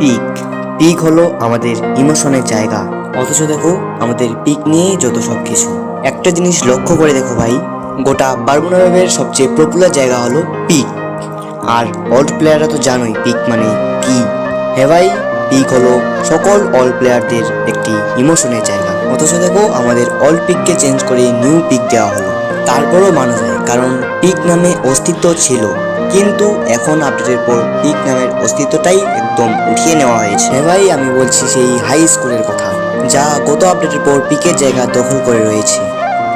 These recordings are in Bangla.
পিক পিক হলো আমাদের ইমোশনের জায়গা। অথচ দেখো আমাদের পিক নিয়েই যত সব কিছু। একটা জিনিস লক্ষ্য করে দেখো ভাই, গোটা বারমুডা ওয়েভের সবচেয়ে পপুলার জায়গা হলো পিক। আর অল্ড প্লেয়াররা তো জানোই পিক মানে কি। হ্যাঁ ভাই, পিক হলো সকল অল প্লেয়ারদের একটি ইমোশনের জায়গা। অথচ দেখো আমাদের অল্ড পিককে চেঞ্জ করে নিউ পিক দেওয়া হলো। তারপরও মানা যায়, কারণ পিক নামে অস্তিত্ব ছিল, কিন্তু এখন আপডেটের পর পিক নামের অস্তিত্বটাই একদম উঠিয়ে নেওয়া হয়েছে। হ্যাঁ ভাই, আমি বলছি সেই হাই স্কুলের কথা, যা গত আপডেটের পর পিকের জায়গা দখল করে রয়েছে।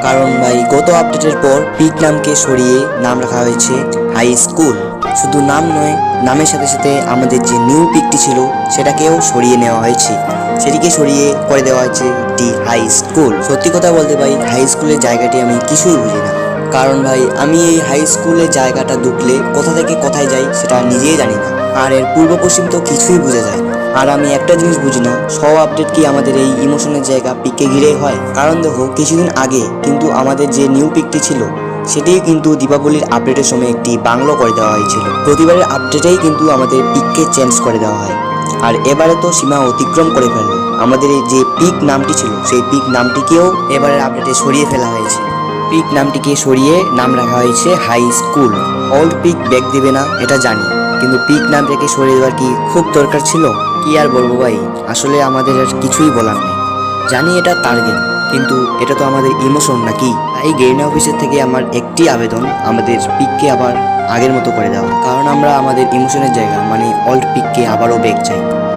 কারণ ভাই গত আপডেটের পর পিক নামকে সরিয়ে নাম রাখা হয়েছে হাই স্কুল। শুধু নাম নয়, নামের সাথে সাথে আমাদের যে নিউ পিকটি ছিল সেটাকেও সরিয়ে নেওয়া হয়েছে। সেটিকে সরিয়ে করে দেওয়া হয়েছে একটি হাই স্কুল। সত্যি কথা বলতে ভাই, হাই স্কুলের জায়গাটি আমি কিছুই বুঝি না। কারণ ভাই আমি এই হাই স্কুলের জায়গাটা ঢুকলে কোথা থেকে কোথায় যাই সেটা নিজেই জানি না। আর এর পূর্ব পশ্চিম তো কিছুই বোঝা যায় না। আর আমি একটা জিনিস বুঝি না, সব আপডেট কি আমাদের এই ইমোশনের জায়গা পিককে ঘিরেই হয়? কারণ দেখো কিছুদিন আগে কিন্তু আমাদের যে নিউ পিকটি ছিল সেটিই কিন্তু দীপাবলির আপডেটের সময় একটি বাংলো করে দেওয়া হয়েছিল। প্রতিবারের আপডেটেই কিন্তু আমাদের পিককে চেঞ্জ করে দেওয়া হয়। আর এবারে তো সীমা অতিক্রম করে ফেললো। আমাদের এই যে পিক নামটি ছিল সেই পিক নামটিকেও এবারের আপডেটে সরিয়ে ফেলা হয়েছে। পিক নামটিকে সরিয়ে নাম রাখা হয়েছে high school. Old pick back দিবে না এটা জানি, কিন্তু পিক নামটাকে সরিয়ে দেওয়ার কি খুব দরকার ছিল? কি আর বলবো ভাই, আসলে আমাদের আর কিছুই বলার নেই। জানি এটা তার গেম, কিন্তু এটা তো আমাদের ইমোশন নাকি। তাই গেরিনা অফিসের থেকে আমার একটি আবেদন, আমাদের পিককে আবার আগের মতো করে দেওয়া, কারণ আমরা আমাদের ইমোশনের জায়গা মানে ওল্ড পিককে আবারও ব্যাক চাই।